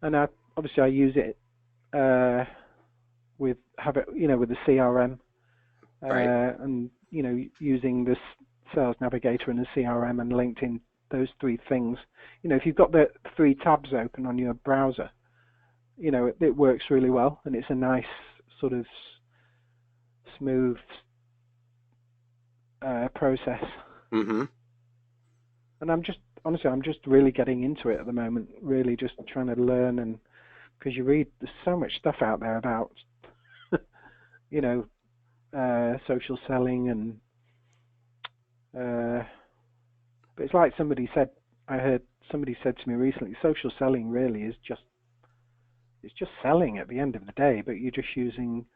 and obviously I use it with the CRM, Right. and using this Sales Navigator and the CRM and LinkedIn. Those three things. If you've got the three tabs open on your browser, it works really well, and it's a nice sort of smooth process. Mm-hmm. And I'm just really getting into it at the moment. Really, just trying to learn, and because there's so much stuff out there about, you know, social selling, and but it's like I heard somebody said to me recently, social selling really is just it's just selling at the end of the day, but you're just using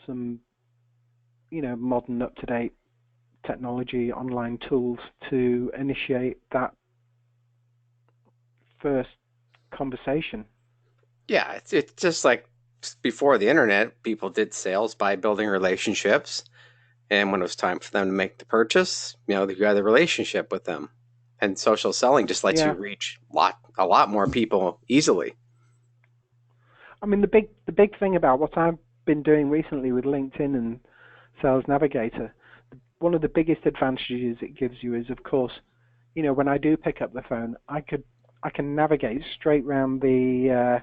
some, modern, up to date technology, online tools to initiate that first conversation. Yeah, it's just like before the internet, people did sales by building relationships, and when it was time for them to make the purchase, you had a relationship with them. And social selling just lets you Yeah, reach a lot more people easily. I mean the big thing about what I've been doing recently with LinkedIn and Sales Navigator, one of the biggest advantages it gives you is, of course, when I do pick up the phone, I can navigate straight round the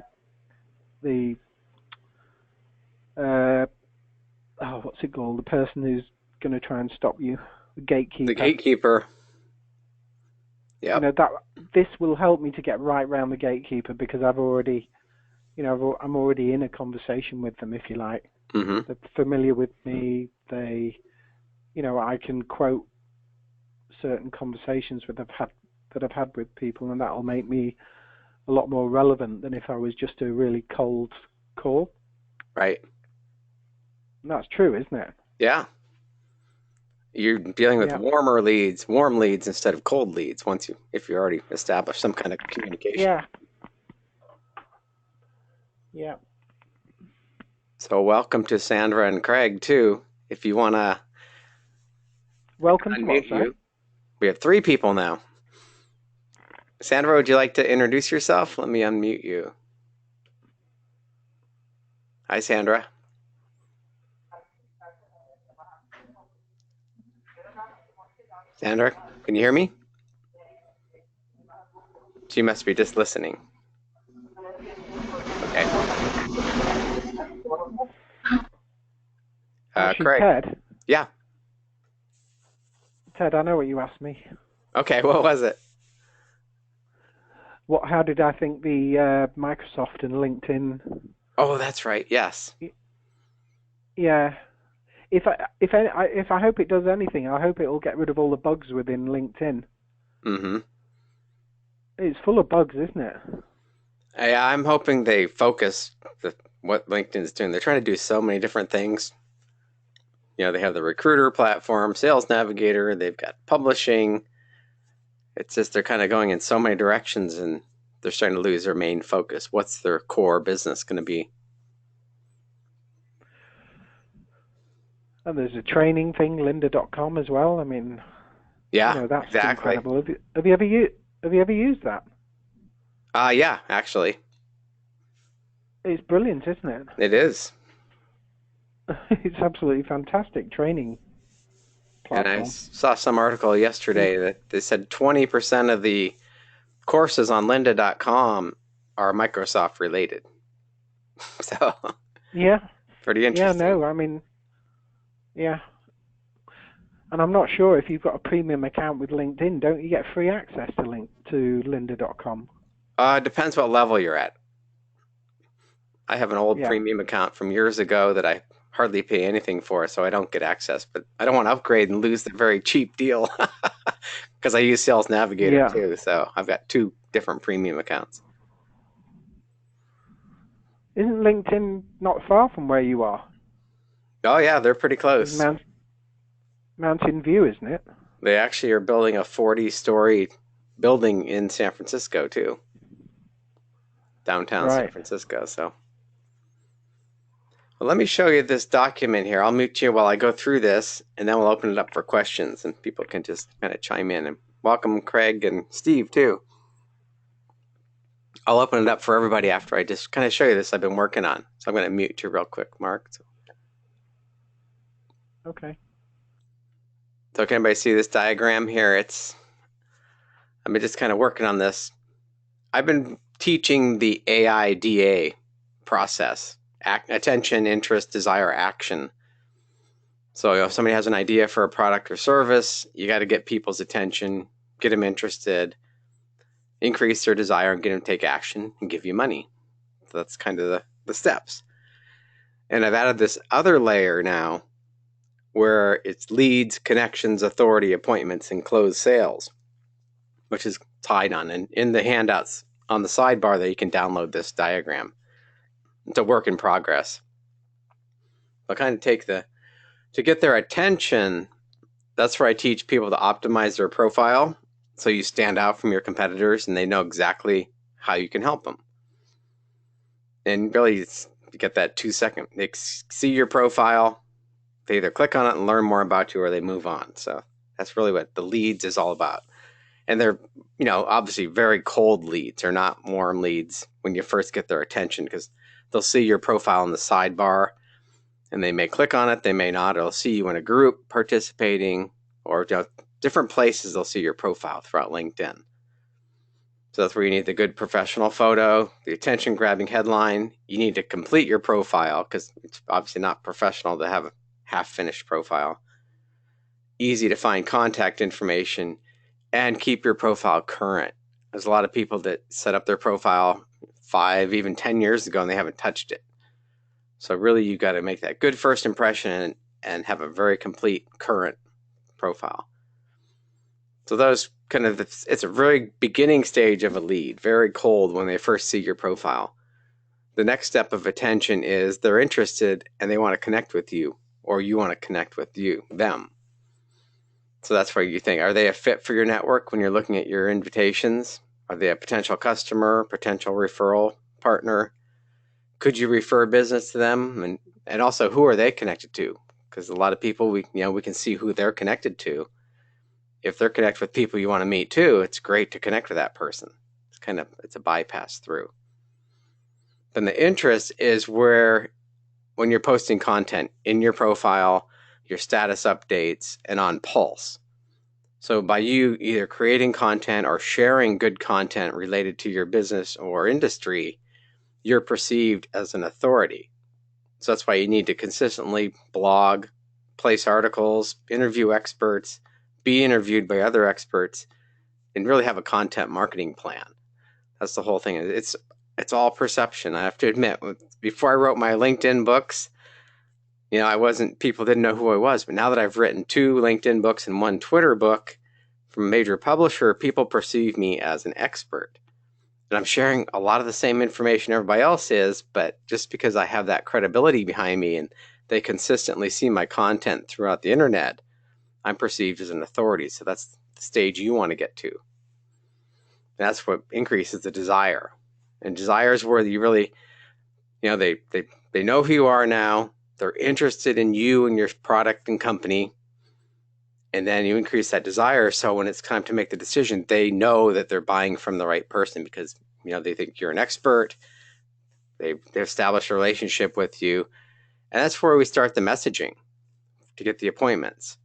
uh, what's it called? The person who's going to try and stop you, the The gatekeeper. gatekeeper. Yep. That this will help me to get right round the gatekeeper because I'm already in a conversation with them, if you like. Mm-hmm. They're familiar with me. I can quote certain conversations that I've had with people, and that'll make me a lot more relevant than if I was just a really cold call. Right. And that's true, isn't it? Yeah. You're dealing with Yeah, warm leads instead of cold leads if you already established some kind of communication. yeah, yeah. So welcome to Sandra and Craig too. If you want to, I Welcome can to what, unmute sorry? you. We have three people now. Sandra, would you like to introduce yourself? Let me unmute you. Hi, Sandra. Sandra, can you hear me? She must be just listening. Okay. Actually, Craig. Yeah. Ted, I know what you asked me. Okay. What was it? How did I think the Microsoft and LinkedIn? Oh, that's right. Yes. Yeah. If I hope it does anything, I hope it will get rid of all the bugs within LinkedIn. Mm-hmm. It's full of bugs, isn't it? I'm hoping they focus what LinkedIn's doing. They're trying to do so many different things. They have the recruiter platform, Sales Navigator, they've got publishing. It's just they're kind of going in so many directions and they're starting to lose their main focus. What's their core business going to be? And there's a training thing, lynda.com as well. I mean, Yeah, that's exactly. incredible. Have you ever used that? Yeah, actually, It's brilliant, isn't it? it is. It's absolutely fantastic training And I platform. saw some article yesterday that they said 20% of the courses on lynda.com are Microsoft related. So, Yeah, pretty yeah, interesting. no, I mean, yeah. And I'm not sure if you've got a premium account with LinkedIn, don't you get free access to lynda.com? Depends what level you're at. I have an old Yeah, premium account from years ago that I hardly pay anything for, so I don't get access. But I don't want to upgrade and lose the very cheap deal because I use Sales Navigator yeah. too. So I've got two different premium accounts. Isn't LinkedIn not far from where you are? Oh yeah, they're pretty It's close. Mountain View, isn't it? They actually are building a 40-story building in San Francisco too, downtown San Right. Francisco. So well, let me show you this document here. I'll mute you while I go through this, and then we'll open it up for questions, and people can just kind of chime in. And welcome Craig and Steve too. I'll open it up for everybody after I just kind of show you this I've been working on. So I'm going to mute you real quick, Mark. Okay. So can anybody see this diagram here? I've been just kind of working on this. I've been teaching the AIDA process: attention, interest, desire, action. So if somebody has an idea for a product or service, you got to get people's attention, get them interested, increase their desire, and get them to take action and give you money. So that's kind of the steps. And I've added this other layer now where it's leads, connections, authority, appointments, and closed sales, which is tied on. And in the handouts on the sidebar there, you can download this diagram. It's a work in progress. I'll kind of take to get their attention, that's where I teach people to optimize their profile so you stand out from your competitors and they know exactly how you can help them. And really, you get that 2-second. They see your profile, they either click on it and learn more about you or they move on. So that's really what the leads is all about. And they're, obviously very cold leads. They're not warm leads when you first get their attention, because they'll see your profile in the sidebar and they may click on it, they may not. It'll see you in a group participating, or different places they'll see your profile throughout LinkedIn. So that's where you need the good professional photo, the attention-grabbing headline. You need to complete your profile, because it's obviously not professional to have a half-finished profile. Easy to find contact information, and keep your profile current. There's a lot of people that set up their profile 5, even 10 years ago, and they haven't touched it. So really, you've got to make that good first impression and have a very complete current profile. So those it's a very beginning stage of a lead, very cold when they first see your profile. The next step of attention is they're interested and they want to connect with you, or you want to connect with them. So that's where you think, are they a fit for your network when you're looking at your invitations? Are they a potential customer, potential referral partner? Could you refer business to them? And also, who are they connected to? Because a lot of people, we can see who they're connected to. If they're connected with people you want to meet too, it's great to connect with that person. It's a bypass through. Then the interest is where, when you're posting content in your profile, your status updates, and on Pulse. So by you either creating content or sharing good content related to your business or industry, you're perceived as an authority. So that's why you need to consistently blog, place articles, interview experts, be interviewed by other experts, and really have a content marketing plan. That's the whole thing. It's all perception. I have to admit, before I wrote my LinkedIn books, people didn't know who I was. But now that I've written 2 LinkedIn books and 1 Twitter book from a major publisher, people perceive me as an expert. And I'm sharing a lot of the same information everybody else is, but just because I have that credibility behind me and they consistently see my content throughout the internet, I'm perceived as an authority. So that's the stage you want to get to. And that's what increases the desire. And desire is where you really, they know who you are now. They're interested in you and your product and company. And then you increase that desire. So when it's time to make the decision, they know that they're buying from the right person, because they think you're an expert. They establish a relationship with you. And that's where we start the messaging to get the appointments.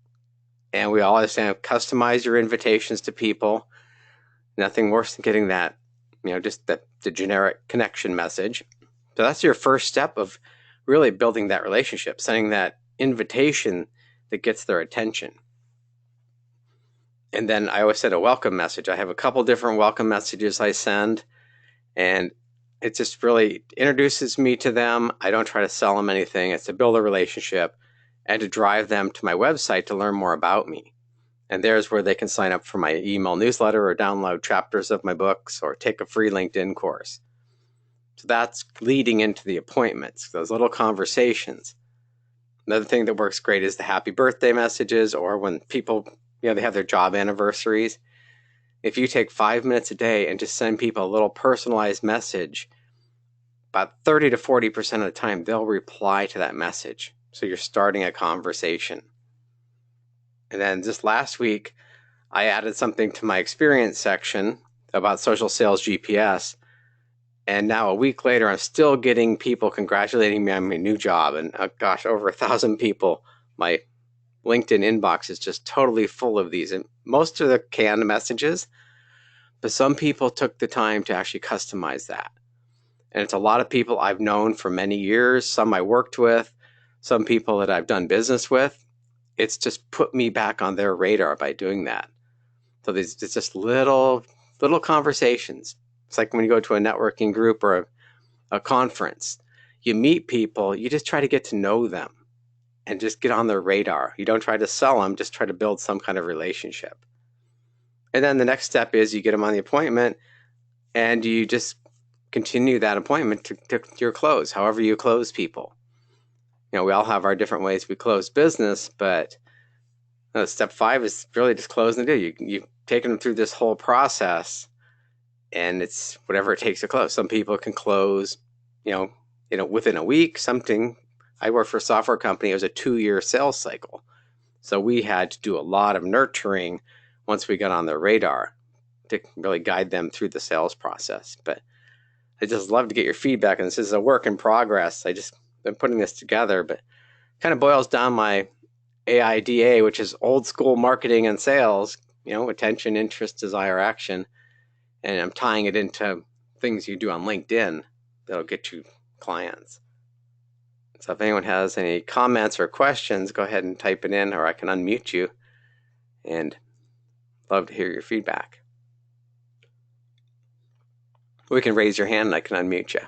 And we always say, customize your invitations to people. Nothing worse than getting that, just the generic connection message. So that's your first step of really building that relationship, sending that invitation that gets their attention. And then I always send a welcome message. I have a couple different welcome messages I send, and it just really introduces me to them. I don't try to sell them anything. It's to build a relationship and to drive them to my website to learn more about me. And there's where they can sign up for my email newsletter or download chapters of my books or take a free LinkedIn course. So that's leading into the appointments, those little conversations. Another thing that works great is the happy birthday messages, or when people, they have their job anniversaries. If you take 5 minutes a day and just send people a little personalized message, about 30 to 40% of the time, they'll reply to that message. So you're starting a conversation. And then just last week, I added something to my experience section about Social Sales GPS. And now a week later, I'm still getting people congratulating me on my new job. And gosh, over 1,000 people. My LinkedIn inbox is just totally full of these. And most of the canned messages, but some people took the time to actually customize that. And it's a lot of people I've known for many years, some I worked with, some people that I've done business with. It's just put me back on their radar by doing that. So there's just little conversations. It's like when you go to a networking group or a conference, you meet people, you just try to get to know them and just get on their radar. You don't try to sell them, just try to build some kind of relationship. And then the next step is you get them on the appointment and you just continue that appointment to your close, however you close people. You know, we all have our different ways we close business, but step 5 is really just closing the deal. You've taken them through this whole process, and it's whatever it takes to close. Some people can close, within a week. I worked for a software company. It was a 2-year sales cycle. So we had to do a lot of nurturing once we got on their radar to really guide them through the sales process. But I just love to get your feedback. And this is a work in progress. I just been putting this together, but kind of boils down my AIDA, which is old school marketing and sales, attention, interest, desire, action. And I'm tying it into things you do on LinkedIn that'll get you clients. So if anyone has any comments or questions, go ahead and type it in, or I can unmute you, and love to hear your feedback. We can raise your hand and I can unmute you.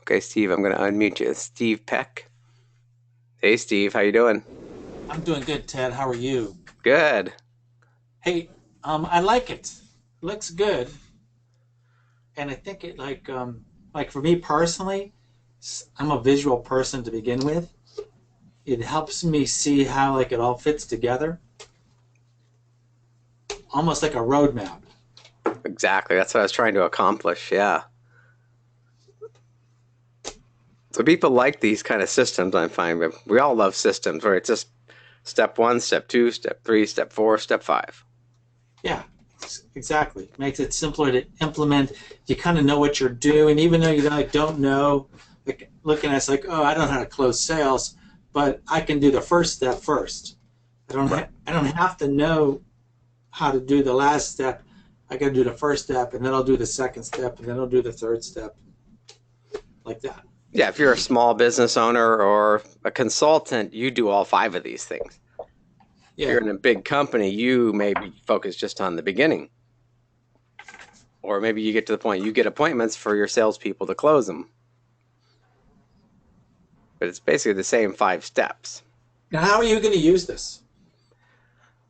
Okay, Steve, I'm going to unmute you. Steve Peck. Hey, Steve, how you doing? I'm doing good, Ted. How are you? Good. Hey, I like it. Looks good, and I think it like for me personally, I'm a visual person to begin with. It helps me see how it all fits together, almost like a roadmap. Exactly. That's what I was trying to accomplish. Yeah. So people like these kind of systems, I find. But we all love systems where it's just step 1, step 2, step 3, step 4, step 5. Yeah, exactly. It makes it simpler to implement. You kind of know what you're doing, even though you don't know. Looking at it's like, oh, I don't know how to close sales, but I can do the first step first. I don't have to know how to do the last step. I got to do the first step, and then I'll do the second step, and then I'll do the third step, like that. Yeah, if you're a small business owner or a consultant, you do all 5 of these things. Yeah. If you're in a big company, you may be focused just on the beginning. Or maybe you get to the point you get appointments for your salespeople to close them. But it's basically the same 5 steps. Now, how are you going to use this?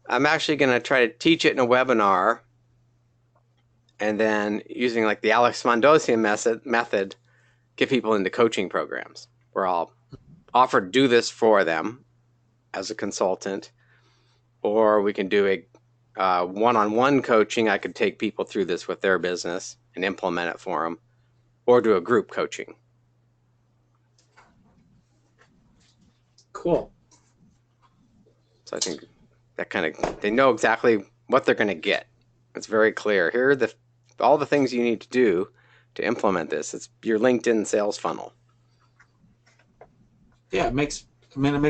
I'm actually going to try to teach it in a webinar, and then using the Alex Mondosian method, get people into coaching programs where I'll offer to do this for them as a consultant, or we can do a one-on-one coaching. I could take people through this with their business and implement it for them, or do a group coaching. Cool. So I think that they know exactly what they're going to get. It's very clear. Here are all the things you need to do to implement this. It's your LinkedIn sales funnel. Yeah, it makes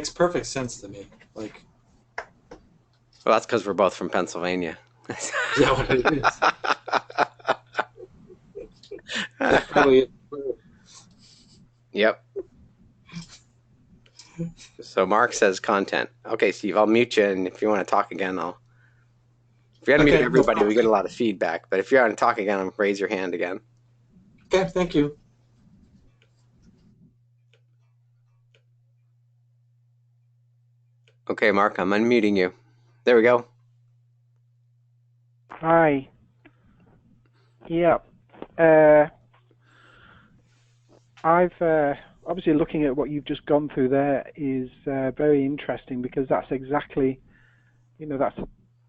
perfect sense to me. Well, that's because we're both from Pennsylvania. Is that what it is? That's probably it. Yep. So Mark says content. Okay, Steve, I'll mute you, and if you want to talk again, if you want to mute everybody, we get a lot of feedback. But if you want to talk again, raise your hand again. Okay, thank you. Okay, Mark, I'm unmuting you. There we go. Hi. Yeah. I've obviously looking at what you've just gone through there is very interesting, because that's exactly, that's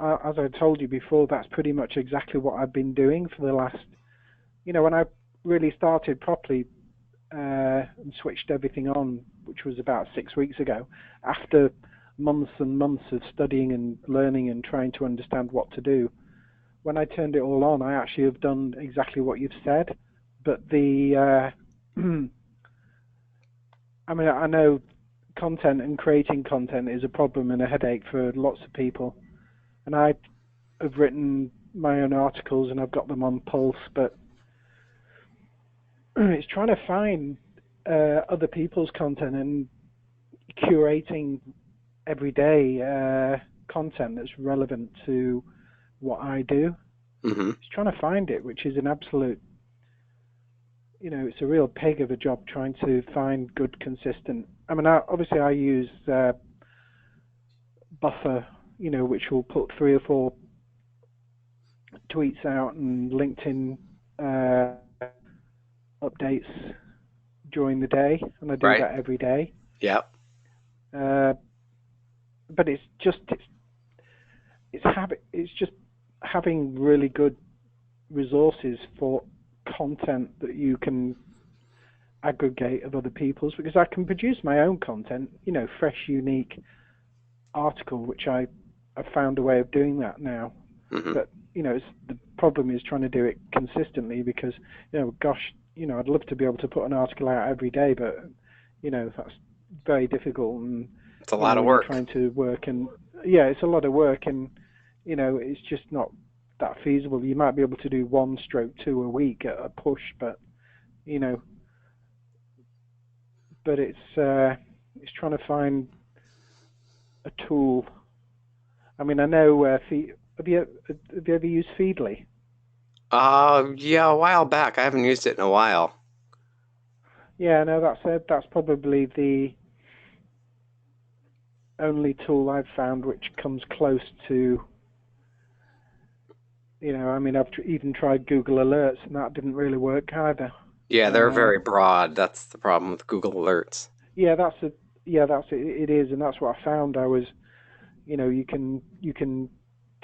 as I told you before, that's pretty much exactly what I've been doing for the last, when I really started properly and switched everything on, which was about 6 weeks ago, after months and months of studying and learning and trying to understand what to do. When I turned it all on, I actually have done exactly what you've said, but I mean, I know content and creating content is a problem and a headache for lots of people. And I have written my own articles and I've got them on Pulse, but it's trying to find other people's content and curating everyday content that's relevant to what I do. Mm-hmm. It's trying to find it, which is an absolute, it's a real pig of a job trying to find good, consistent. I mean, obviously I use Buffer, which will put 3 or 4 tweets out and LinkedIn updates during the day, and I do that every day. Yep. But it's just having really good resources for content that you can aggregate of other people's, because I can produce my own content, fresh, unique article, which I've found a way of doing that now. Mm-hmm. But the problem is trying to do it consistently, because I'd love to be able to put an article out every day, but that's very difficult, and it's a lot of work. Trying to work, and it's a lot of work, and it's just not that feasible. You might be able to do 1-2 a week at a push, but but it's trying to find a tool. I mean, I know have you ever used Feedly? Yeah, a while back. I haven't used it in a while. Yeah, no, that's probably the only tool I've found which comes close to. I mean, I've even tried Google Alerts, and that didn't really work either. Yeah, they're very broad. That's the problem with Google Alerts. Yeah, that's it. It is, and that's what I found. I was, you can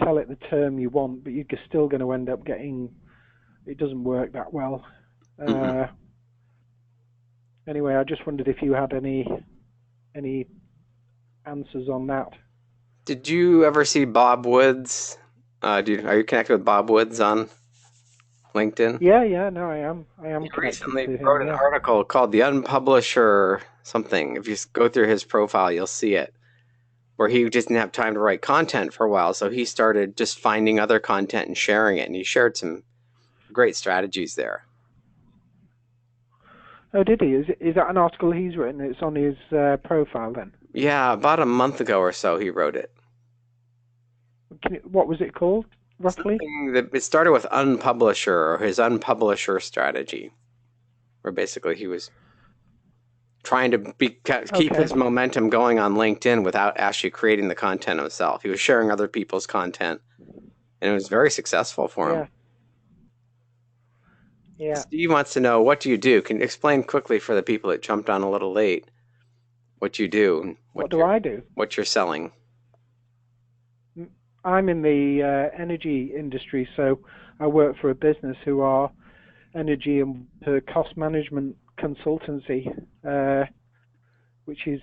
tell it the term you want, but you're still going to end up getting. It doesn't work that well. Mm-hmm. Anyway, I just wondered if you had any answers on that. Did you ever see Bob Woods? Are you connected with Bob Woods on LinkedIn? Yeah, no, I am. He recently wrote an article called "The Unpublisher" something. If you go through his profile, you'll see it, where he just didn't have time to write content for a while, so he started just finding other content and sharing it, and he shared some great strategies there. Oh, did he? Is that an article he's written? It's on his profile then? Yeah, about a month ago or so he wrote it. What was it called, roughly? It started with Unpublisher, or his Unpublisher strategy, where basically he was trying to keep his momentum going on LinkedIn without actually creating the content himself. He was sharing other people's content, and it was very successful for him. Yeah. Steve wants to know, what do you do? Can you explain quickly for the people that jumped on a little late what you do? What do I do? What you're selling? I'm in the energy industry, so I work for a business who are energy and cost management consultancy, which is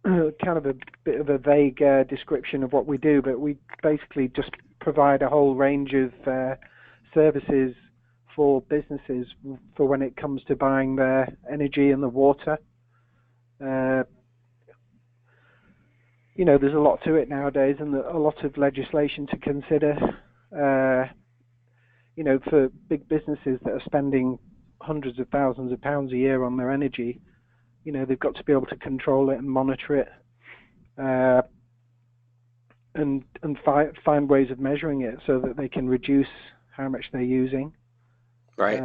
kind of a bit of a vague description of what we do, but we basically just provide a whole range of services for businesses for when it comes to buying their energy and the water. There's a lot to it nowadays, and a lot of legislation to consider. For big businesses that are spending hundreds of thousands of pounds a year on their energy, they've got to be able to control it and monitor it, and find ways of measuring it so that they can reduce how much they're using. Right.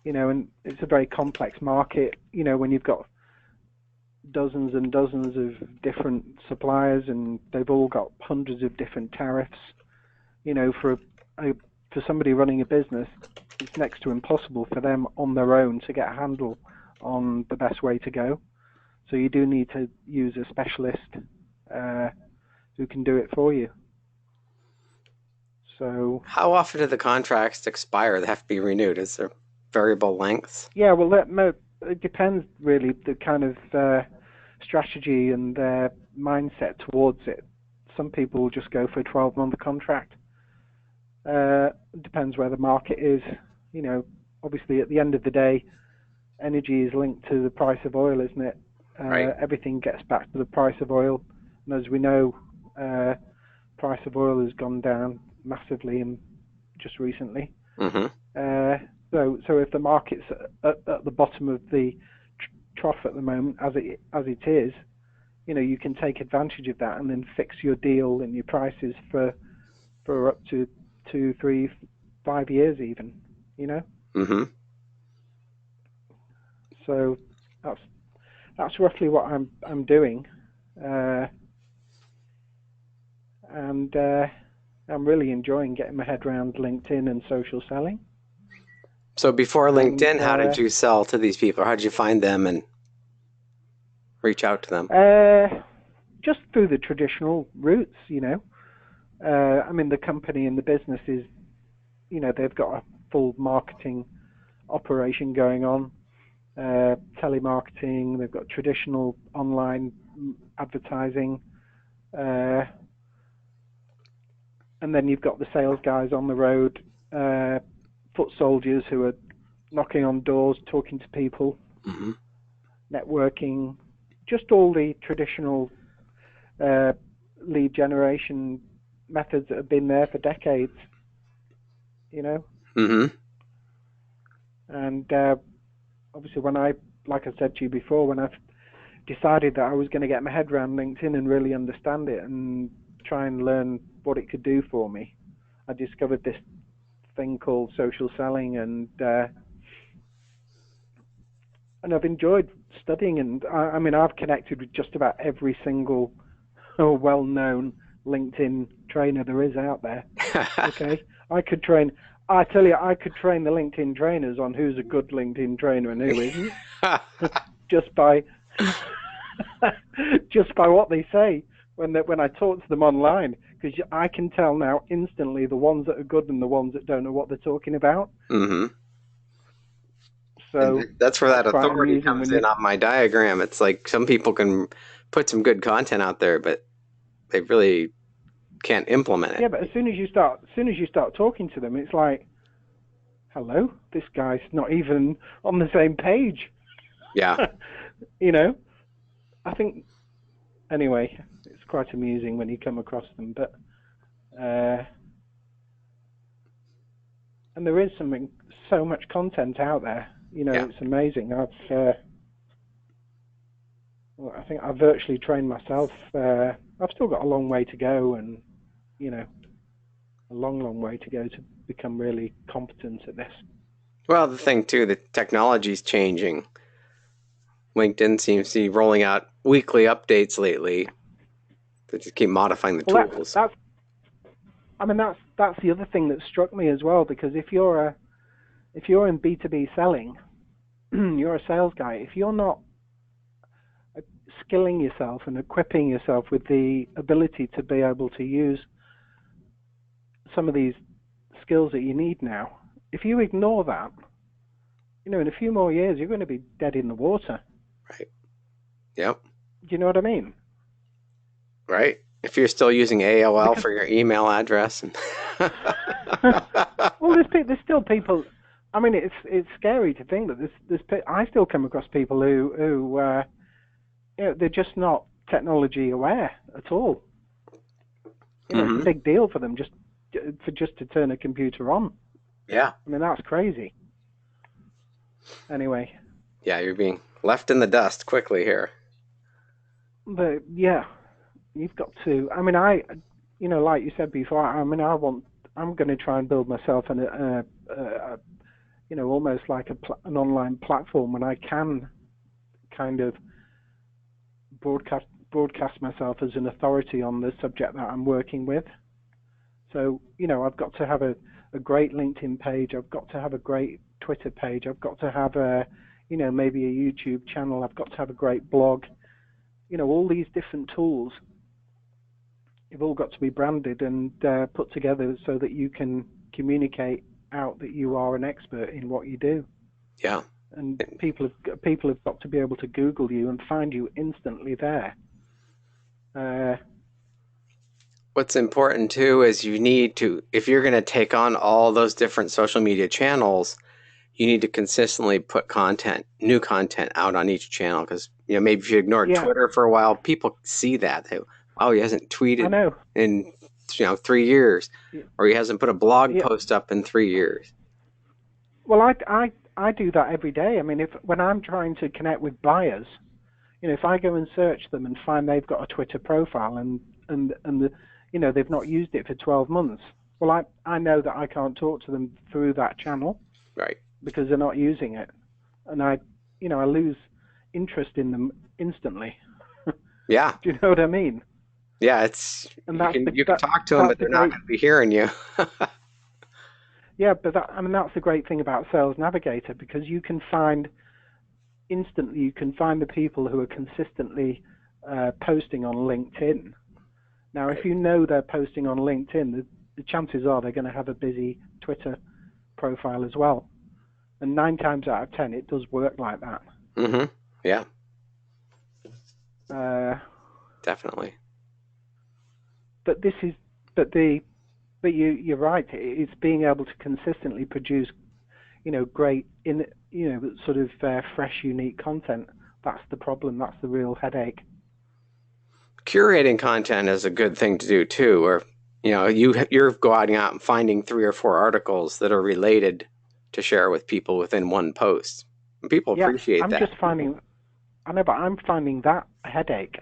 And it's a very complex market. When you've got dozens and dozens of different suppliers, and they've all got hundreds of different tariffs. For somebody running a business, it's next to impossible for them on their own to get a handle on the best way to go. So you do need to use a specialist who can do it for you. So how often do the contracts expire? They have to be renewed. Is there variable lengths? Yeah, well, it depends really the kind of strategy and their mindset towards it. Some people will just go for a 12-month contract. Depends where the market is. Obviously at the end of the day, energy is linked to the price of oil, isn't it? Right. Everything gets back to the price of oil. And as we know, price of oil has gone down massively just recently. Mm-hmm. So if the market's at the bottom of the trough at the moment, as it is, you can take advantage of that and then fix your deal and your prices for up to 2, 3, 5 years even. Mm-hmm. So that's roughly what I'm doing, and I'm really enjoying getting my head around LinkedIn and social selling. So before LinkedIn, how did you sell to these people? How did you find them and reach out to them? Just through the traditional routes, the company and the business is, they've got a full marketing operation going on, telemarketing, they've got traditional online advertising, and then you've got the sales guys on the road, foot soldiers who are knocking on doors, talking to people, mm-hmm. networking, just all the traditional lead generation methods that have been there for decades, Mm-hmm. And obviously like I said to you before, when I decided that I was going to get my head around LinkedIn and really understand it and try and learn what it could do for me, I discovered this thing called social selling, and I've enjoyed studying, and I've connected with just about every single well-known LinkedIn trainer there is out there. Okay, I could train the LinkedIn trainers on who's a good LinkedIn trainer and who isn't, just by what they say when I talk to them online, because I can tell now instantly the ones that are good and the ones that don't know what they're talking about. Mm-hmm. So and that's where that authority comes in on my diagram. It's like some people can put some good content out there, but they really can't implement it. Yeah, but as soon as you start talking to them, it's like, hello, this guy's not even on the same page. Yeah. I think, anyway, it's quite amusing when you come across them, but and there is so much content out there. Yeah. It's amazing. I think I've virtually trained myself. I've still got a long way to go, and a long way to go to become really competent at this. Well, the thing too, the technology's changing. LinkedIn seems to be rolling out weekly updates lately. They just keep modifying the tools. That's the other thing that struck me as well, because if you're in B2B selling, you're a sales guy. If you're not skilling yourself and equipping yourself with the ability to be able to use some of these skills that you need now, if you ignore that, in a few more years you're going to be dead in the water. Right. Yep. Do you know what I mean? Right. If you're still using AOL for your email address. Well, there's still people. It's scary to think that I still come across people who they're just not technology aware at all. Mm-hmm. It's a big deal for them just to turn a computer on. Yeah. That's crazy. Anyway. Yeah, you're being left in the dust quickly here. But yeah, you've got to. Like you said before. I'm going to try and build myself almost like an online platform when I can kind of broadcast myself as an authority on the subject that I'm working with. So, I've got to have a great LinkedIn page. I've got to have a great Twitter page. I've got to have maybe a YouTube channel. I've got to have a great blog. All these different tools, you've all got to be branded and put together so that you can communicate out that you are an expert in what you do. Yeah. and people have got to be able to Google you and find you instantly there. What's important too is you need to, if you're going to take on all those different social media channels, you need to consistently put new content out on each channel, because maybe if you ignore Twitter for a while, people see that. He hasn't tweeted in 3 years, or he hasn't put a blog post up in 3 years. Well, I do that every day. I mean, when I'm trying to connect with buyers, if I go and search them and find they've got a Twitter profile and they've not used it for 12 months, well, I know that I can't talk to them through that channel, right? Because they're not using it, and I lose interest in them instantly. Yeah. Do you know what I mean? Yeah, you can talk to them, but they're not going to be hearing you. Yeah, but that's the great thing about Sales Navigator, because you can find the people who are consistently posting on LinkedIn. Now, if you know they're posting on LinkedIn, the chances are they're going to have a busy Twitter profile as well. And 9 times out of 10, it does work like that. Mm-hmm. Yeah. Definitely. But you're right. It's being able to consistently produce, great sort of fresh, unique content. That's the problem. That's the real headache. Curating content is a good thing to do too, or you're going out and finding 3 or 4 articles that are related to share with people within one post. And people appreciate that. But I'm finding that a headache.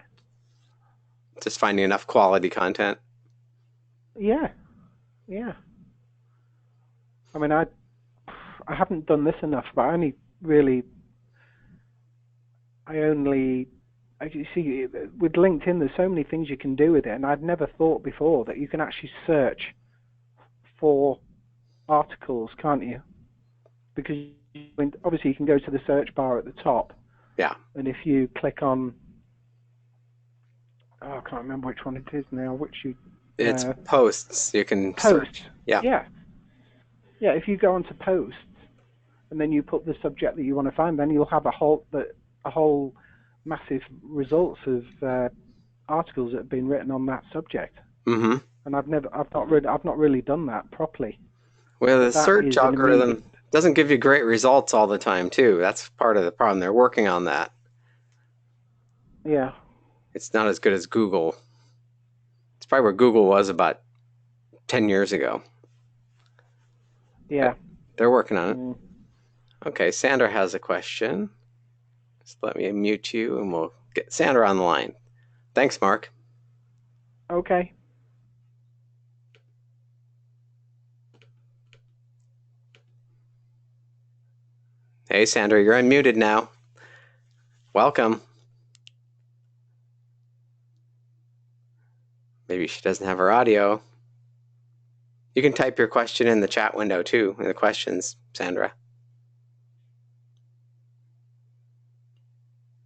Just finding enough quality content. Yeah. I mean, I haven't done this enough, but you see, with LinkedIn, there's so many things you can do with it, and I'd never thought before that you can actually search for articles, can't you? Because obviously you can go to the search bar at the top. Yeah. And if you click on, I can't remember which one it is now. It's posts. You can posts. Search. Yeah. Yeah. If you go onto posts, and then you put the subject that you want to find, then you'll have a whole massive results of articles that have been written on that subject. Mm-hmm. And I've not really done that properly. Well, the search algorithm doesn't give you great results all the time too. That's part of the problem. They're working on that. Yeah. It's not as good as Google. It's probably where Google was about 10 years ago. Yeah. They're working on it. Okay, Sandra has a question. Just let me mute you and we'll get Sandra on the line. Thanks, Mark. Okay. Hey, Sandra, you're unmuted now. Welcome. Maybe she doesn't have her audio. You can type your question in the chat window too, in the questions, Sandra.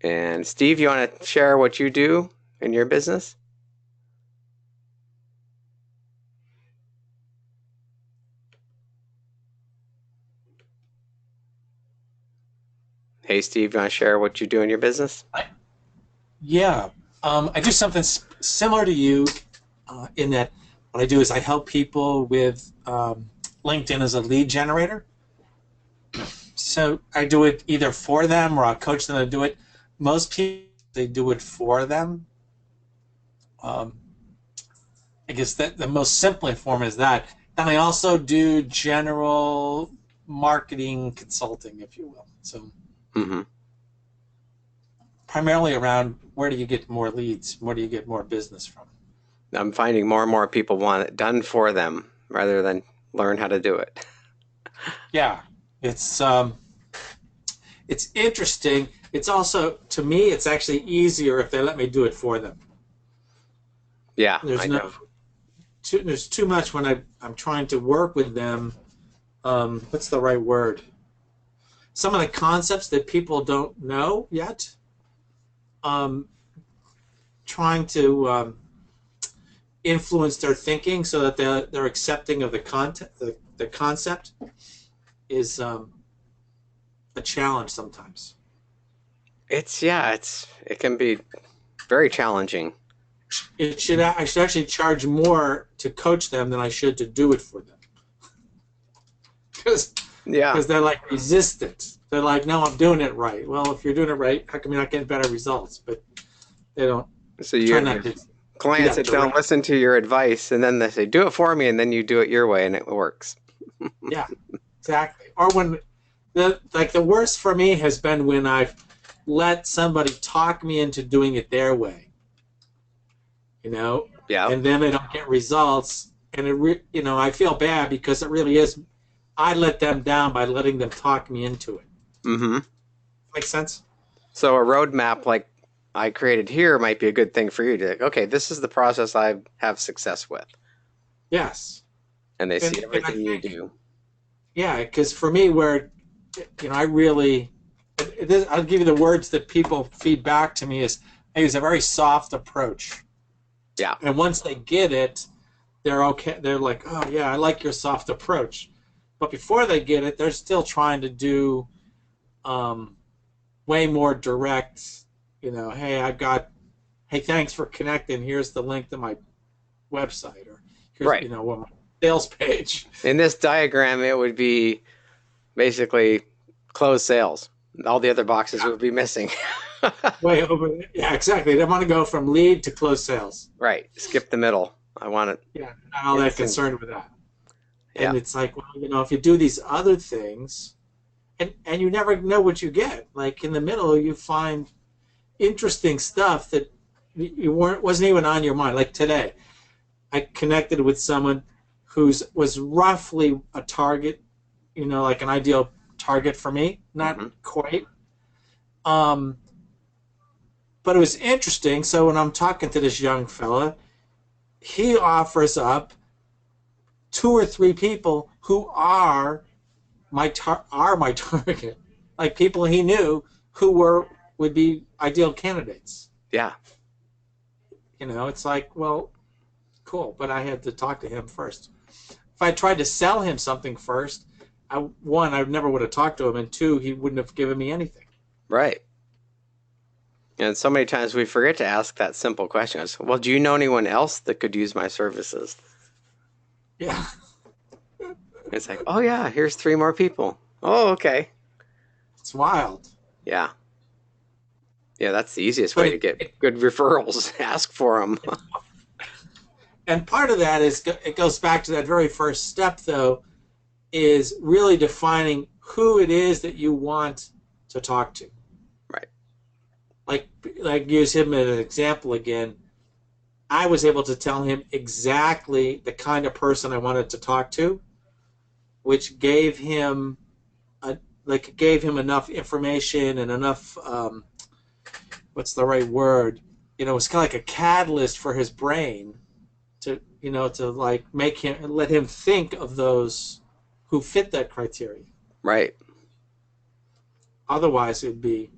And Steve, you want to share what you do in your business? Hey, Steve, you want to share what you do in your business? Yeah. I do something similar to you in that what I do is I help people with LinkedIn as a lead generator. So I do it either for them or I'll coach them to do it. Most people, they do it for them. I guess that the most simple form is that. And I also do general marketing consulting, if you will. So primarily around where do you get more leads? Where do you get more business from? I'm finding more and more people want it done for them rather than learn how to do it. Yeah, it's interesting. It's also, to me, it's actually easier if they let me do it for them. Yeah, there's too much when I'm trying to work with them. What's the right word? Some of the concepts that people don't know yet. Trying to influence their thinking so that they're accepting of the content, the concept is a challenge sometimes. It can be very challenging. I should actually charge more to coach them than I should to do it for them. Because they're like resistant. They're like, no, I'm doing it right. Well, if you're doing it right, how come you're not getting better results? But they don't. So you have clients that don't listen to your advice, and then they say, do it for me, and then you do it your way, and it works. Yeah, exactly. Or when, the worst for me has been when I've let somebody talk me into doing it their way. Yeah. And then they don't get results, and I feel bad because it really is. I let them down by letting them talk me into it. Mm-hmm. Make sense? So a roadmap like I created here might be a good thing for you to, okay, this is the process I have success with. Yes. And they see everything you do. Yeah, because for me, where, I really, I'll give you the words that people feed back to me is, I use a very soft approach. Yeah. And once they get it, they're okay. They're like, oh, yeah, I like your soft approach. But before they get it, they're still trying to do way more direct, hey, thanks for connecting. Here's the link to my website, or here's, my sales page. In this diagram, it would be basically closed sales. All the other boxes would be missing. Way over. Yeah, exactly. They want to go from lead to closed sales. Right. Skip the middle. I want it. Yeah, not all that concerned with that. Yeah. And it's like, well, if you do these other things, and you never know what you get. Like in the middle, you find interesting stuff that wasn't even on your mind. Like today, I connected with someone was roughly a target, like an ideal target for me. Not quite. But it was interesting. So when I'm talking to this young fella, he offers up 2 or 3 people who are my target, like people he knew who would be ideal candidates. Yeah. It's like, well, cool, but I had to talk to him first. If I tried to sell him something first, I never would have talked to him, and 2, he wouldn't have given me anything. Right. And so many times we forget to ask that simple question. Well, do you know anyone else that could use my services? Yeah. It's like, oh yeah, here's 3 more people. Oh, okay. It's wild. Yeah. Yeah, that's the easiest way to get good referrals. Ask for them. And part of that is, it goes back to that very first step, though, is really defining who it is that you want to talk to. Right. Like use him as an example again. I was able to tell him exactly the kind of person I wanted to talk to, which gave him enough information and enough what's the right word? It was kind of like a catalyst for his brain to like let him think of those who fit that criteria. Right. Otherwise, it'd be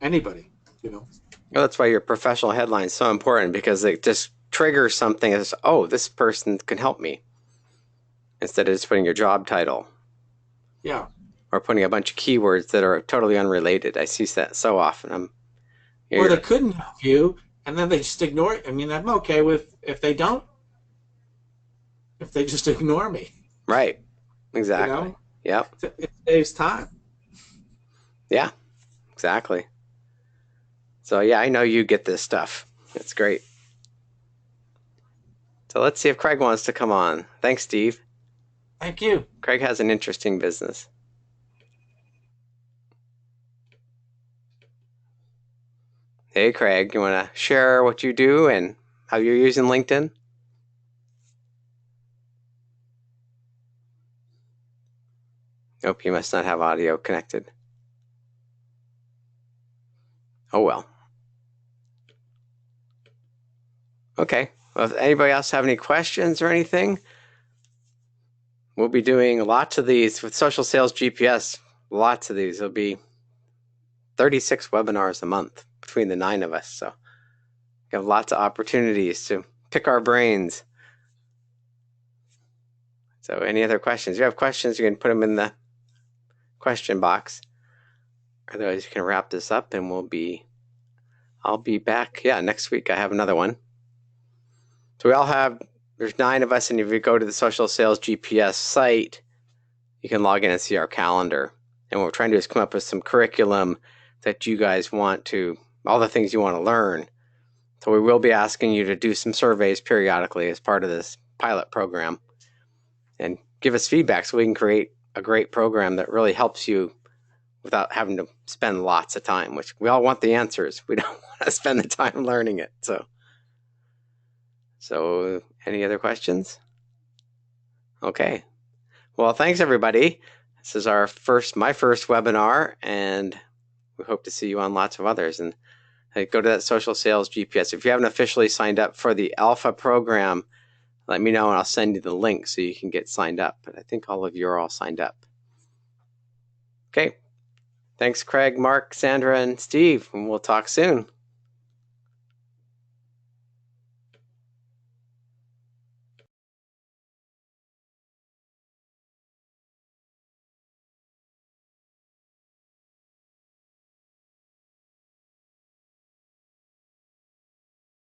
anybody. Well, that's why your professional headline is so important, because it just triggers something as, oh, this person can help me, instead of just putting your job title. Yeah. Or putting a bunch of keywords that are totally unrelated. I see that so often. Or they couldn't help you, and then they just ignore it. I mean, I'm okay with if they just ignore me. Right. Exactly. Yep. It saves time. Yeah, exactly. So yeah, I know you get this stuff. It's great. So let's see if Craig wants to come on. Thanks, Steve. Thank you. Craig has an interesting business. Hey, Craig, you want to share what you do and how you're using LinkedIn? Nope, you must not have audio connected. Oh, well. Okay. Well, if anybody else have any questions or anything, we'll be doing lots of these with Social Sales GPS. Lots of these. There'll be 36 webinars a month between the 9 of us. So we have lots of opportunities to pick our brains. So any other questions? If you have questions, you can put them in the question box. otherwise, you can wrap this up, and I'll be back. Yeah, next week I have another one. So there's 9 of us, and if you go to the Social Sales GPS site, you can log in and see our calendar. And what we're trying to do is come up with some curriculum that you guys all the things you want to learn. So we will be asking you to do some surveys periodically as part of this pilot program and give us feedback so we can create a great program that really helps you without having to spend lots of time, which we all want the answers. We don't want to spend the time learning it. So any other questions? Okay. Well, thanks everybody. This is my first webinar, and we hope to see you on lots of others. And go to that Social Sales GPS. If you haven't officially signed up for the Alpha program, let me know and I'll send you the link so you can get signed up. But I think all of you are all signed up. Okay. Thanks, Craig, Mark, Sandra, and Steve, and we'll talk soon.